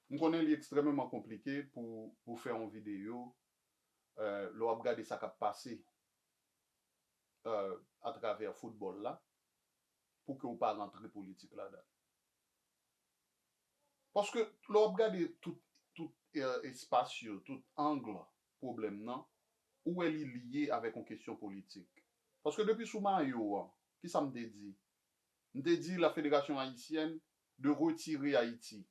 Je connais li extrêmement compliqué pour faire une vidéo, l'on regarder ça qui a passé à travers le football là, pour que vous pas rentrer politique là-dedans. Parce que l'on regarder tout espace, tout angle problème non, où elle est liée avec une question politique. Parce que depuis souvent, qui ça me dit? Me dit la fédération haïtienne de retirer Haïti.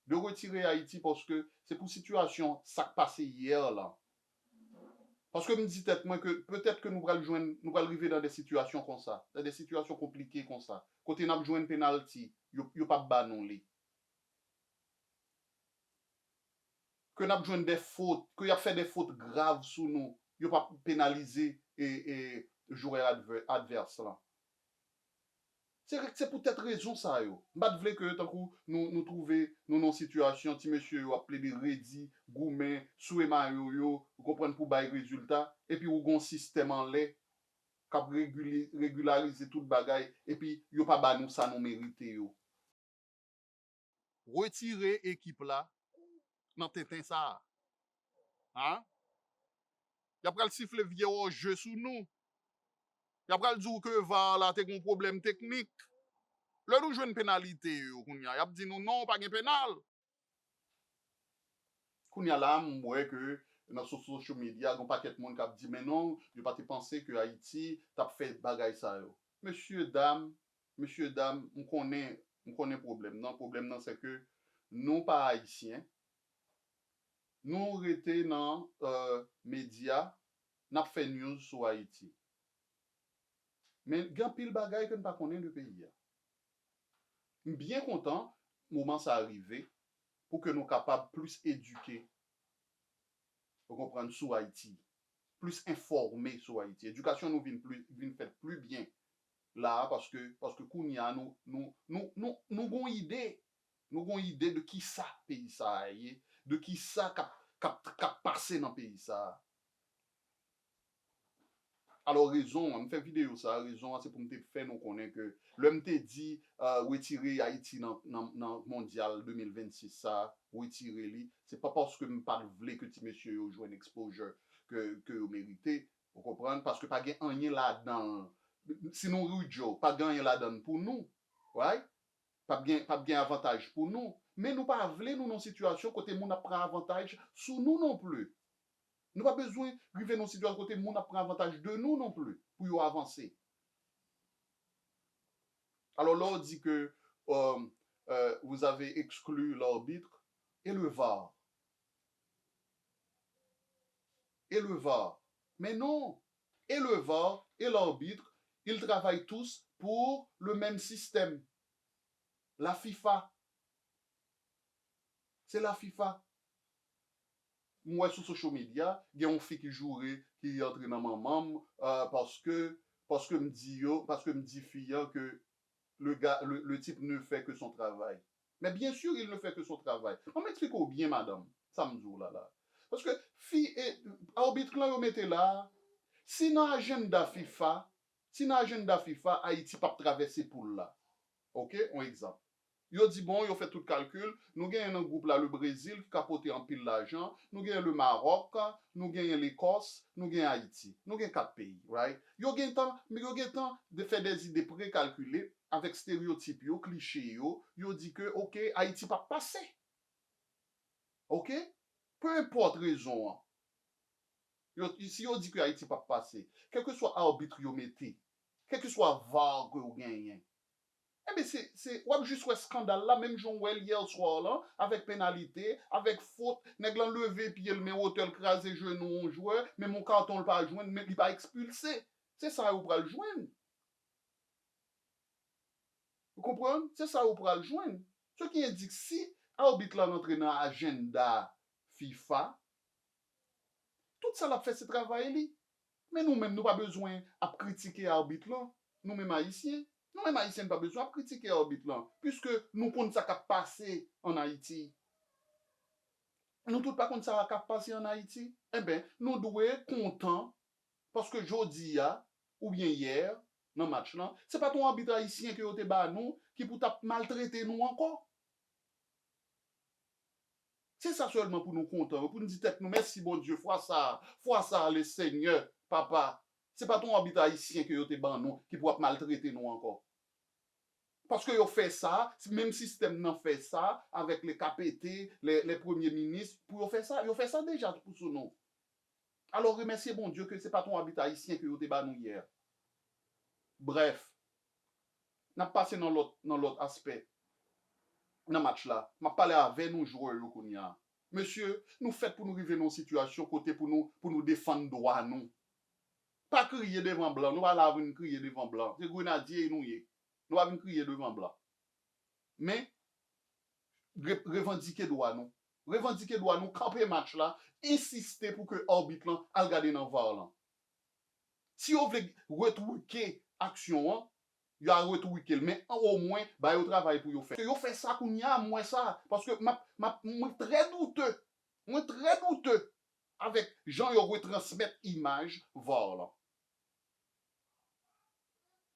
De retirer Haïti parce que c'est pour situation ça qui passé hier là. Parce que me dit tête moi que peut-être que nous allons joindre, nous allons arriver dans des situations comme ça, dans des situations compliquées comme ça. Côté n'a joué un penalty, yo pas ba non li. Que n'a joué des fautes, que y a fait des fautes graves sous nous, yo pas pénaliser et joueur adverse là. C'est pour cette raison ça yo. M'pas vle que tant coup nous trouver nous dans situation ti monsieur yo appelé des redi, goumen, souema yo, vous comprenez pour bail résultat et puis ou gon système en lait k'ap régulariser tout bagay et puis yo pas ba nous ça nous mérité yo. Retirer équipe là dans tintin ça. Hein? Y a pral siffler vieux au jeu sous nous. Y a pral dire que va là t'es un problème technique. Là nous jouons une pénalité yo kounya. Y a dit nous non pas gen pénal. Kounya là moi que dans social media gon paquet monde qui dit mais non, yo pas te penser que Haïti t'a fait bagay ça yo. Monsieur dame, on connaît problème. Non, problème non c'est que nous pas haïtiens, nous rété dans médias, n'a fait news sur Haïti. Mais grand pile bagay que nous pas connaît le pays. Bien content moment ça arrivé pour que nous capables plus éduquer, pour comprendre sur Haïti, plus informer sur Haïti. Éducation nous vient faire plus bien là parce que kounya nous gon idée de qui ça pays ça y de qui ça cap passé dans pays ça. Alors raison, on fait vidéo ça, raison c'est pour me faire nous connaître que l'homme te dit retirer Haïti dans mondial 2026 ça, retirer li, c'est pas parce que me pas vle que ti monsieur yo joue un exposure que vous méritez, vous comprenez parce que pas gen rien là-dedans. Sinon Rujo, pas gagner là-dedans pour nous, right? Pas bien avantage pour nous, mais nous pas vle nous dans situation côté moun a prend avantage sur nous non plus. Nous pas besoin de arriver dans une situation côté moun a prend avantage de nous non plus pour y avancer. Alors là on dit que vous avez exclu l'arbitre et le VAR. Et le VAR. Mais non, et le VAR et l'arbitre, ils travaillent tous pour le même système. La FIFA. C'est la FIFA. Moi, sur social media, il y a une fille qui jouerait, qui entre dans ma maman, parce que me dit fille que le type ne fait que son travail. Mais bien sûr, il ne fait que son travail. On m'explique bien, madame. Ça me dit là. Parce que fille et arbitre là, vous mettez là, si dans l'agenda FIFA, Haïti pas traverser pour là. OK, un exemple. Yo dit bon, yo fait tout calcul, nous gagnons un groupe là le Brésil qui capote en pile l'argent, nous gagnons le Maroc, nous gagnons l'Écosse, nous gagnons Haïti. Nous gagnons 4 pays, right? Yo gagnent temps de faire des idées précalculées avec stéréotypes yo, clichés yo dit que OK, Haïti pas passer. OK? Peu importe raison. Si yo dit que Haïti pas passer, quel que soit arbitre yo mettez, quel que soit VAR que vous gagnez, eh bien, ouais, juste un scandale là, même Jean Well hier soir là, avec pénalité, avec faute, nèg lan levé pied le met hôtel crasé genou on joueur, mais mon carton le pas joindre, mais il pas expulsé. C'est ça vous pral joindre. Vous comprenez? C'est ça vous pral joindre. Ce qui indique si arbitre là rentre dans agenda FIFA, tout ça l'a fait ce travail li. Mais nous-mêmes nous pas besoin à critiquer arbitre là, nous-mêmes haïtiens. Nous, même Haïtiens, pas besoin de critiquer l'arbitre là, puisque nous comptons ça qui a passé en Haïti. Nous tous pas compte ça qui a passé en Haïti. Eh bien, nous devons être contents parce que jeudi, ou bien hier, dans le match là, ce n'est pas ton arbitre haïtien qui a été nous, qui peut maltraiter nous encore. C'est ça seulement pour nous contenter, pour nous dire nous merci bon Dieu, fois ça, le Seigneur, papa. C'est pas ton habitat haïtien que vous te ban nous, qui pourra maltraiter nous encore. Parce que vous fait ça, même système n'a fait ça, avec les KPT, les premiers ministres, pour faire ça, vous fait ça déjà pour ce nom. Alors remerciez bon Dieu que ce n'est pas ton habitat haïtien que vous te ban nous hier. Bref, n'a passé dans l'autre aspect. Dans le match là, m'a parlé avec nous joueurs qu'on y a. Monsieur, nous faites pour nous arriver dans une situation côté pour nous défendre droit nous. Pas crier devant blanc, nous allons venir crier devant blanc. C'est grenadier nous y. Nous allons crier devant blanc. Mais revendiquer droit nous. Revendiquer droit nous, camper match là, insister pour que l'arbitre là aille garder dans VAR là. Si on veut retrouver action, il y a retrouvé mais au moins bah il travail pour yo faire. Yo fait ça qu'on y a moi ça parce que moi très douteux. Moi très douteux avec Jean yo retransmettre image voir là.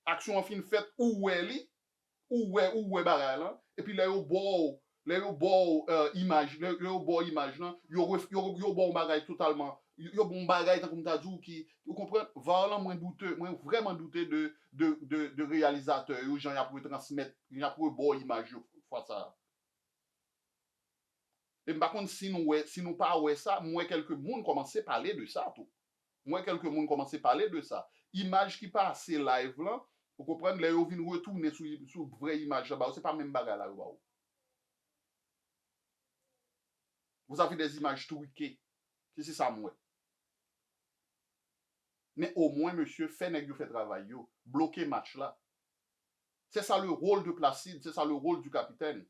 Action en fin faite où est bagarre là et puis là yo bon image yo bon image là yo bon bagage totalement yo bon bagage comme t'as dit qui vous comprenez voilà moins douteux moins vraiment douteux de réalisateur ou gens y a pour transmettre y a pour bon image fois ça et par contre si nous pas ouais ça moi quelques monde commencer à parler de ça tout moi quelques monde commencer à parler de ça image qui passe live là vous comprenez les yo vinn retourner sur vraie image là c'est pas même bagarre là vous avez des images truquées c'est ça moi. Mais au moins, monsieur, fait nèg yo fait travail yo, bloquer match là. C'est ça le rôle de Placide, c'est ça le rôle du capitaine.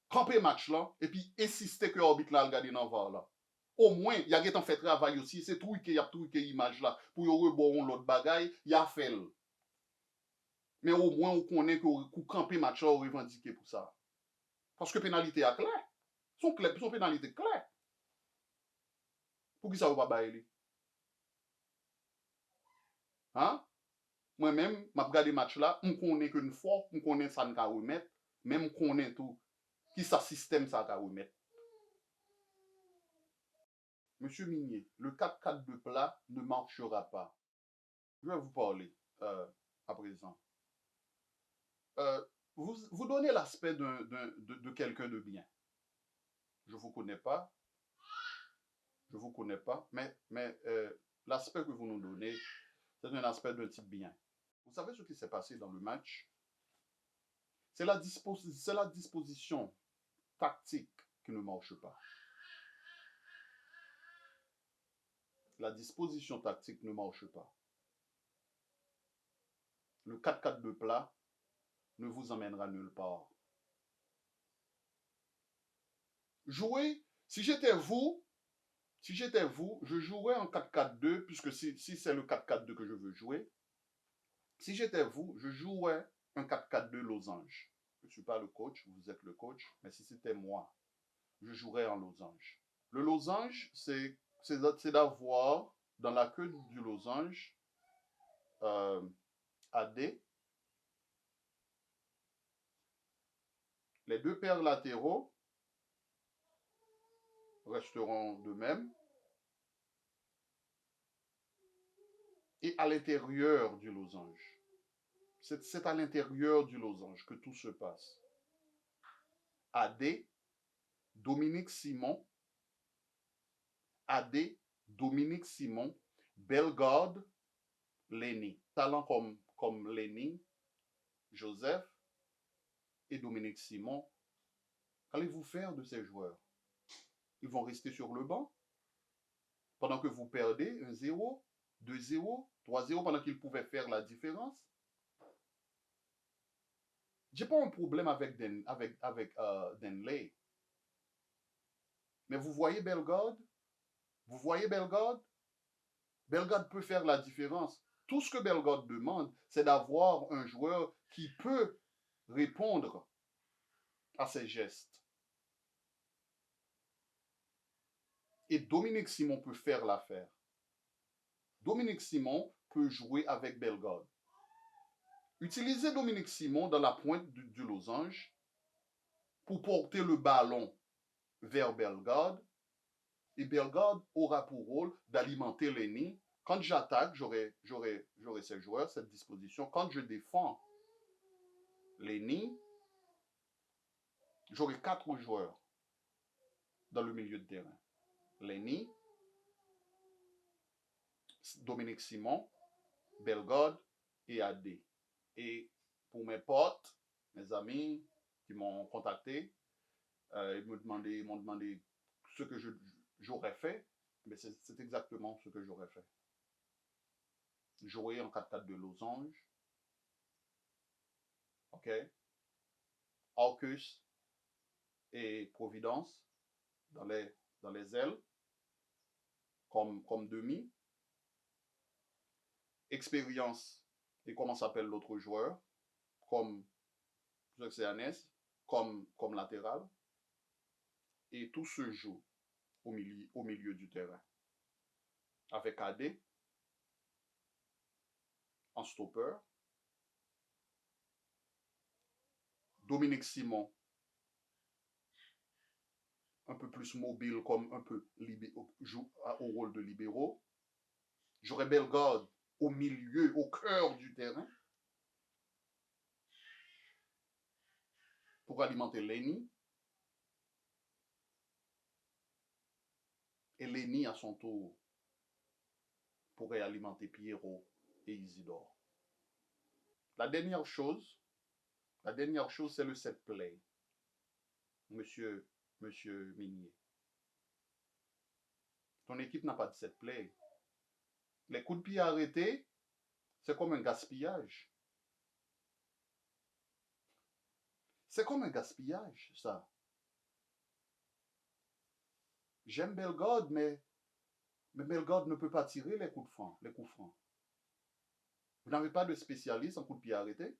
Camper match là, et puis insister que l'arbitre là regarder dans VAR là. Au moins, il y a fait travail aussi, c'est truqué, il y a truqué image là, pour yo rebon l'autre bagaille, il y a fait. Mais au moins, on connaît que camper match là, on revendiquer pour ça. Parce que pénalité est claire. Son pénalité claire. Pour qui ça va pas bailler? Hein? Moi-même, je regarde le match là, je connais qu'une fois, je connais ça ne remettre, même je connais tout, qui ça système ça va remettre. Monsieur Minier, le 4-4 de plat ne marchera pas. Je vais vous parler à présent. Vous donnez l'aspect de quelqu'un de bien. Je ne vous connais pas. Je ne vous connais pas, mais l'aspect que vous nous donnez, c'est un aspect d'un type bien. Vous savez ce qui s'est passé dans le match? C'est la disposition tactique qui ne marche pas. La disposition tactique ne marche pas. Le 4-4 de plat ne vous emmènera nulle part. Jouer, si j'étais vous, je jouerais en 4-4-2, puisque si c'est le 4-4-2 que je veux jouer, si j'étais vous, je jouerais un 4-4-2 losange. Je ne suis pas le coach, vous êtes le coach, mais si c'était moi, je jouerais en losange. Le losange, c'est d'avoir dans la queue du losange AD, les deux paires latéraux resteront de même. Et à l'intérieur du losange. C'est à l'intérieur du losange que tout se passe. AD, Dominique Simon, AD, Dominique Simon, Bellegarde, Lenny. Talent comme Lenny, Joseph et Dominique Simon. Qu'allez-vous faire de ces joueurs? Ils vont rester sur le banc pendant que vous perdez 1-0, 2-0, 3-0, pendant qu'ils pouvaient faire la différence. J'ai pas un problème avec Denley. Mais vous voyez Bellegarde? Vous voyez Bellegarde? Bellegarde peut faire la différence. Tout ce que Bellegarde demande, c'est d'avoir un joueur qui peut répondre à ses gestes. Et Dominique Simon peut faire l'affaire. Dominique Simon peut jouer avec Bellegarde. Utilisez Dominique Simon dans la pointe du losange pour porter le ballon vers Bellegarde, et Bellegarde aura pour rôle d'alimenter Lenny. Quand j'attaque, j'aurai ces joueurs, cette disposition. Quand je défends Lenny, j'aurai 4 joueurs dans le milieu de terrain. Lenny, Dominique Simon, Bellegarde et AD. Et pour mes potes, mes amis qui m'ont contacté, ils m'ont demandé ce que j'aurais fait, mais c'est exactement ce que j'aurais fait. Jouer en 4-4 de losange, ok? Arcus et Providence dans les ailes, comme demi. Expérience et comment s'appelle l'autre joueur, comme Xerxes, comme latéral. Et tout se joue au milieu du terrain. Avec AD en stopper, Dominique Simon un peu plus mobile, comme un peu joue au rôle de libéraux. J'aurais Bellegarde au milieu, au cœur du terrain, pour alimenter Lenny. Et Lenny, à son tour, pourrait alimenter Pierrot et Isidore. La dernière chose, c'est le set play, monsieur Minier. Ton équipe n'a pas de set play. Les coups de pied arrêtés, c'est comme un gaspillage. C'est comme un gaspillage, ça. J'aime Bellegarde, mais Bellegarde ne peut pas tirer les coups francs. Vous n'avez pas de spécialiste en coups de pied arrêtés?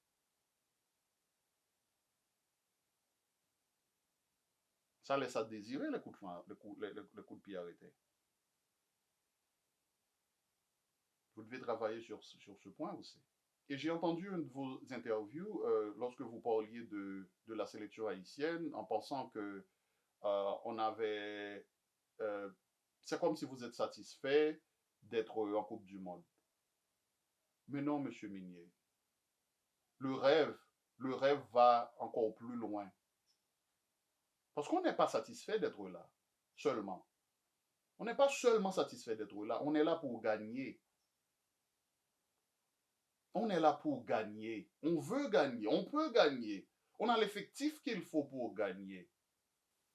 Ça laisse à désirer les coups de pied arrêtés. Vous devez travailler sur ce point aussi. Et j'ai entendu une de vos interviews lorsque vous parliez de la sélection haïtienne en pensant que on avait... c'est comme si vous êtes satisfait d'être en Coupe du Monde. Mais non, monsieur Minier. Le rêve va encore plus loin. Parce qu'on n'est pas satisfait d'être là, seulement. On n'est pas seulement satisfait d'être là, on est là pour gagner. On est là pour gagner. On veut gagner, on peut gagner. On a l'effectif qu'il faut pour gagner.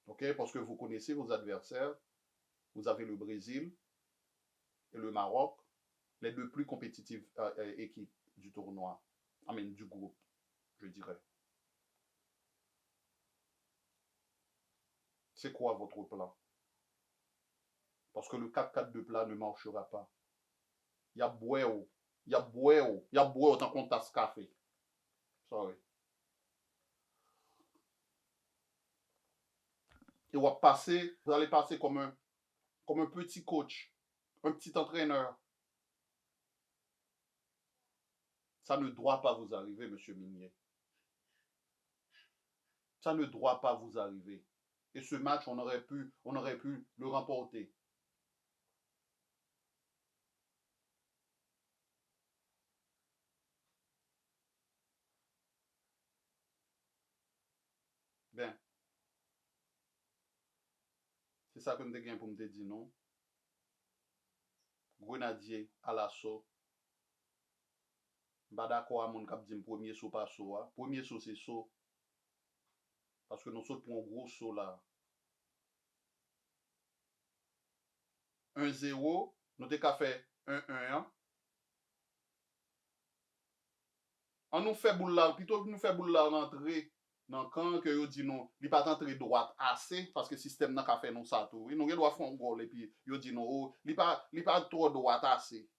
Ok? Parce que vous connaissez vos adversaires. Vous avez le Brésil et le Maroc, les deux plus compétitives équipes du tournoi. Du groupe, je dirais. C'est quoi votre plan? Parce que le 4-4 de plat ne marchera pas. Il y a Bueo. Il y a Bueo tant qu'on tasse café. Sorry. Et vous allez passer comme un petit coach, un petit entraîneur. Ça ne doit pas vous arriver, monsieur Minier. Ça ne doit pas vous arriver. Et ce match, on aurait pu le remporter. Ben, c'est ça que je te pour me dire non. Grenadier à l'assaut. Pas d'accord à mon cap dit premier saut pas saut. Premier saut c'est saut. Parce que nous sautons pour un gros saut là. 1-0, nous avons fait 1-1. On nous fait boule là, plutôt que nous fait boule là rentrer dans le camp que yo dit non, il pas entrer droite assez parce que le système n'a pas fait non ça tout. Nous doit faire un goal et puis yo dit non, oh, il pas trop droite assez.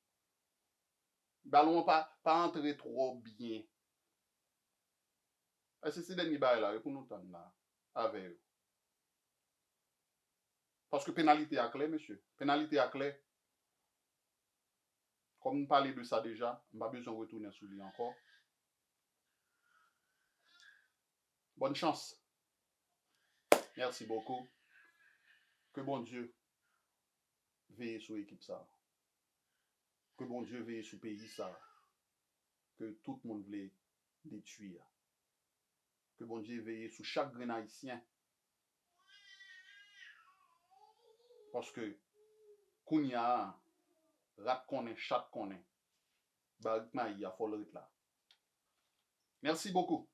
Ballon pas entrer trop bien. Et c'est dernier bail là pour nous tendre là avec eux. Parce que pénalité à clé, monsieur. Pénalité à clé. Comme nous parlons de ça déjà, on n'a pas besoin de retourner sur lui encore. Bonne chance. Merci beaucoup. Que bon Dieu veille sur l'équipe ça. Que bon Dieu veille sur le pays ça. Que tout le monde voulait détruire. Que bon Dieu veille sur chaque grain haïtien. Parce que, Kounia, rat connaît, chat connaît. Barik ma y a faut là. Merci beaucoup.